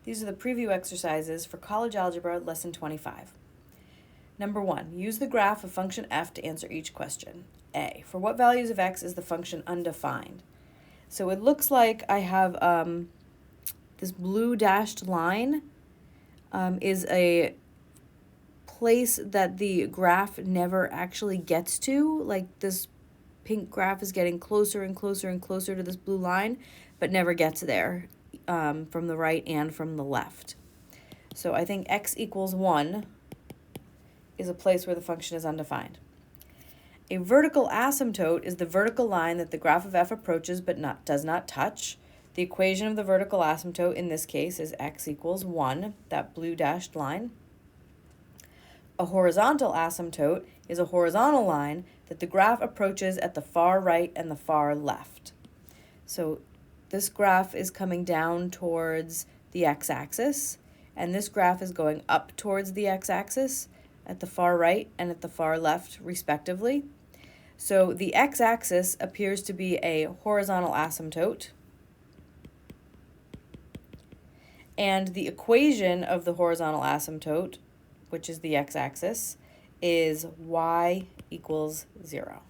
These are the preview exercises for College Algebra Lesson 25. Number 1, use the graph of function f to answer each question. A, for what values of x is the function undefined? So it looks like I have this blue dashed line is a place that the graph never actually gets to. Like this pink graph is getting closer and closer and closer to this blue line, but never gets there from the right and from the left. So I think x equals 1 is a place where the function is undefined. A vertical asymptote is the vertical line that the graph of f approaches but does not touch. The equation of the vertical asymptote in this case is x equals 1, that blue dashed line. A horizontal asymptote is a horizontal line that the graph approaches at the far right and the far left. So this graph is coming down towards the x-axis, and this graph is going up towards the x-axis at the far right and at the far left, respectively. So the x-axis appears to be a horizontal asymptote, and the equation of the horizontal asymptote, which is the x-axis, is y equals 0.